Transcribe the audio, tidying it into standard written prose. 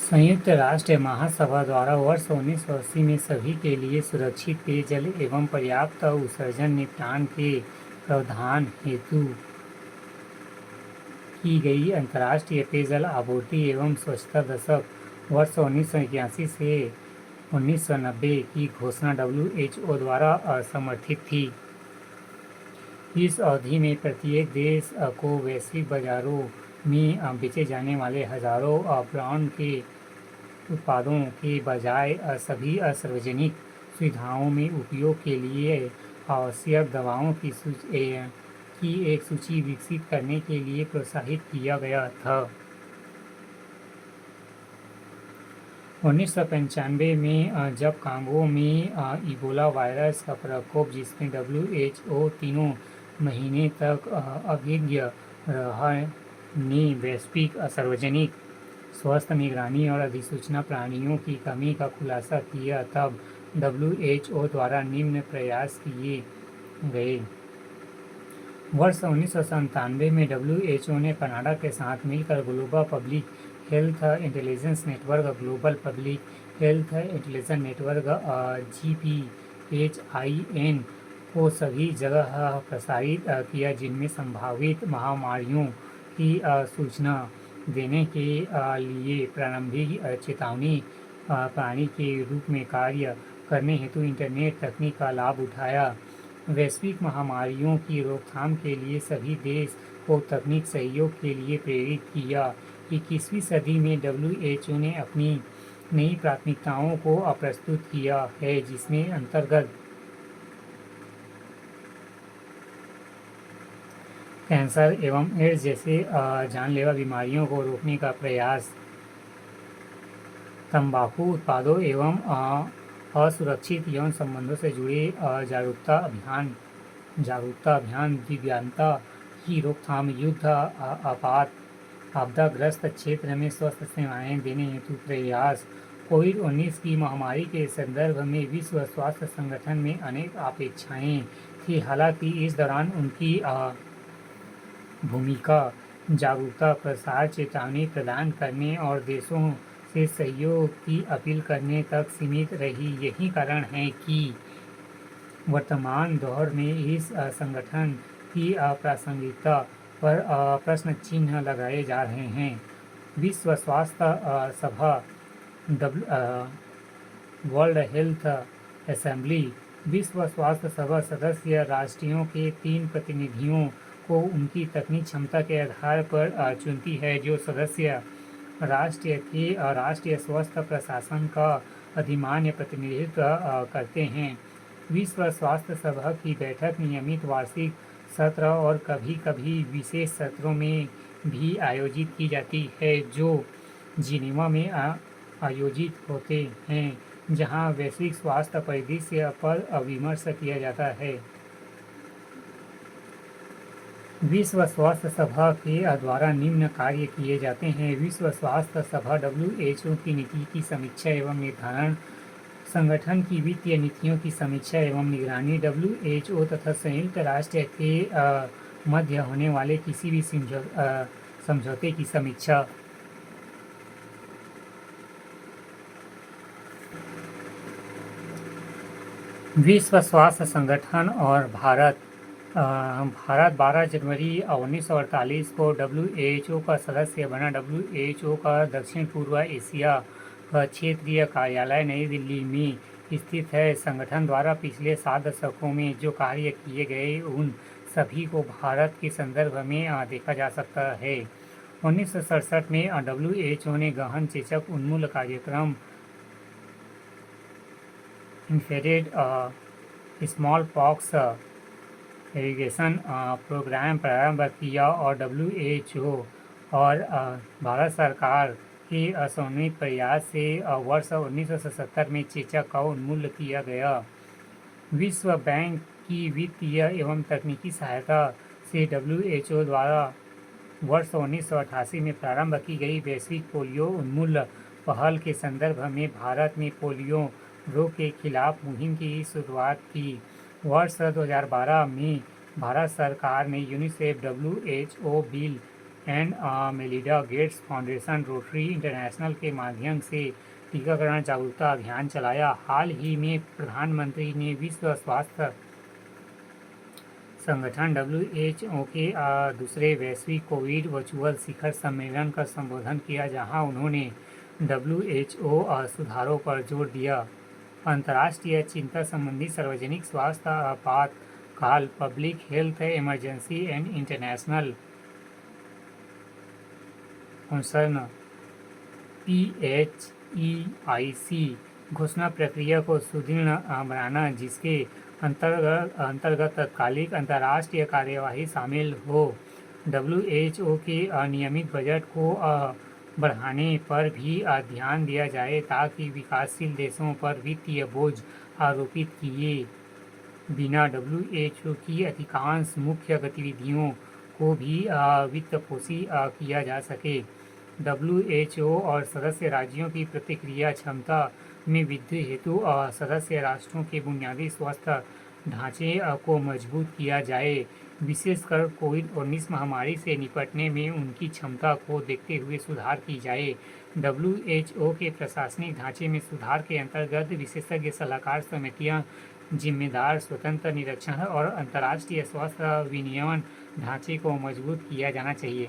संयुक्त राष्ट्र महासभा द्वारा वर्ष 1980 में सभी के लिए सुरक्षित पेयजल एवं पर्याप्त उत्सर्जन निपटान के प्रावधान हेतु की गई अंतर्राष्ट्रीय पेयजल आपूर्ति एवं स्वच्छता दशक वर्ष 1981 से 1990 की घोषणा WHO द्वारा समर्थित थी। इस अवधि में प्रत्येक देश को वैश्विक बाजारों में बेचे जाने वाले हजारों ब्रांड के उत्पादों के बजाय सभी सार्वजनिक सुविधाओं में उपयोग के लिए आवश्यक दवाओं की एक सूची विकसित करने के लिए प्रोत्साहित किया गया था। 1995 में जब कांगो में इबोला वायरस का प्रकोप, जिसमें WHO 3 महीने तक अभिज्ञ रहा ने वैश्विक सार्वजनिक स्वास्थ्य निगरानी और अधिसूचना प्राणियों की कमी का खुलासा किया, तब WHO द्वारा निम्न प्रयास किए गए। वर्ष 1997 में WHO ने कनाडा के साथ मिलकर global public health intelligence network, global public health intelligence network GPHIN को सभी जगह प्रसारित किया, जिनमें संभावित महामारियों की सूचना देने के लिए प्रारंभिक चेतावनी प्रणाली के रूप में कार्य करने हेतु इंटरनेट तकनीक का लाभ उठाया। वैश्विक महामारियों की रोकथाम के लिए सभी देश को तकनीक सहयोग के लिए प्रेरित किया। 21वीं सदी में WHO ने अपनी नई प्राथमिकताओं को प्रस्तुत किया है, जिसमें अंतर्गत कैंसर एवं एड्स जैसे जानलेवा बीमारियों को रोकने का प्रयास, तंबाकू उत्पादों एवं असुरक्षित यौन संबंधों से जुड़े जागरूकता अभियान, दिव्यांगता की रोकथाम, युद्ध, आपदाग्रस्त क्षेत्र में स्वास्थ्य सेवाएं देने हेतु प्रयास। कोविड-19 की महामारी के संदर्भ में विश्व स्वास्थ्य संगठन में अनेक अपेक्षाएं थी। हालांकि इस दौरान उनकी भूमिका जागरूकता, प्रसार, चेतावनी प्रदान करने और देशों से सहयोग की अपील करने तक सीमित रही। यही कारण है कि वर्तमान दौर में इस संगठन की प्रासंगिकता पर प्रश्न चिन्ह लगाए जा रहे हैं। विश्व स्वास्थ्य सभा वर्ल्ड हेल्थ असेंबली विश्व स्वास्थ्य सभा सदस्य राष्ट्रों के 3 प्रतिनिधियों को उनकी तकनीक क्षमता के आधार पर चुनती है, जो सदस्य राष्ट्र के राष्ट्रीय स्वास्थ्य प्रशासन का अधिमान्य प्रतिनिधित्व करते हैं। विश्व स्वास्थ्य सभा की बैठक नियमित वार्षिक सत्र और कभी-कभी विशेष सत्रों में भी आयोजित की जाती है, जो जिनेवा में आयोजित होते हैं, जहां वैश्विक स्वास्थ्य परिदृश्य पर विमर्श किया जाता है। विश्व स्वास्थ्य सभा के द्वारा निम्न कार्य किए जाते हैं। विश्व स्वास्थ्य सभा WHO की नीति की समीक्षा एवं निर्धारण, संगठन की वित्तीय नीतियों की समीक्षा एवं निगरानी, WHO तथा संयुक्त राष्ट्र के मध्य होने वाले किसी भी समझौते की समीक्षा। विश्व स्वास्थ्य संगठन और भारत 12 जनवरी 1948 को WHO का सदस्य बना। WHO का दक्षिण पूर्व एशिया का क्षेत्रीय कार्यालय नई दिल्ली में स्थित है। संगठन द्वारा पिछले 7 दशकों में जो कार्य किए गए, उन सभी को भारत के संदर्भ में देखा जा सकता है। 1967 में WHO ने गहन चेचक उन्मूलन कार्यक्रम infected smallpox irrigation programme प्रारंभ किया और WHO और भारत सरकार के समन्वित प्रयास से वर्ष 1977 में चेचक का उन्मूलन किया गया। विश्व बैंक की वित्तीय एवं तकनीकी सहायता से WHO द्वारा वर्ष 1988 में प्रारंभ की गई वैश्विक पोलियो उन्मूलन पहल के संदर्भ में भारत में पोलियो रोग के खिलाफ मुहिम की शुरुआत की। वर्ष 2012 में भारत सरकार ने UNICEF WHO bill and Melinda Gates foundation rotary international के माध्यम से टीकाकरण जागरूकता अभियान चलाया। हाल ही में प्रधानमंत्री ने विश्व स्वास्थ्य संगठन WHO के दूसरे वैश्विक कोविड वर्चुअल शिखर सम्मेलन का संबोधन किया, जहां उन्होंने WHO सुधारों पर जोर दिया। अंतर्राष्ट्रीय चिंता संबंधी सार्वजनिक स्वास्थ्य आपातकाल public health emergency and international concern PHEIC घोषणा प्रक्रिया को सुदृढ़ बनाना, जिसके अंतर्गत तत्कालिक अंतर्राष्ट्रीय कार्यवाही शामिल हो। WHO के नियमित बजट को बढ़ाने पर भी ध्यान दिया जाए, ताकि विकासशील देशों पर वित्तीय बोझ आरोपित किए बिना WHO की अधिकांश मुख्य गतिविधियों को भी वित्तपोषित किया जा सके। WHO और सदस्य राज्यों की प्रतिक्रिया क्षमता में वृद्धि हेतु सदस्य राष्ट्रों के बुनियादी स्वास्थ्य ढांचे को मजबूत किया जाए, विशेषकर कोविड-19 महामारी से निपटने में उनकी क्षमता को देखते हुए सुधार की जाए। WHO के प्रशासनिक ढांचे में सुधार के अंतर्गत विशेषज्ञ सलाहकार समितियां, जिम्मेदार स्वतंत्र निरीक्षण और अंतर्राष्ट्रीय स्वास्थ्य विनियमन ढांचे को मजबूत किया जाना चाहिए।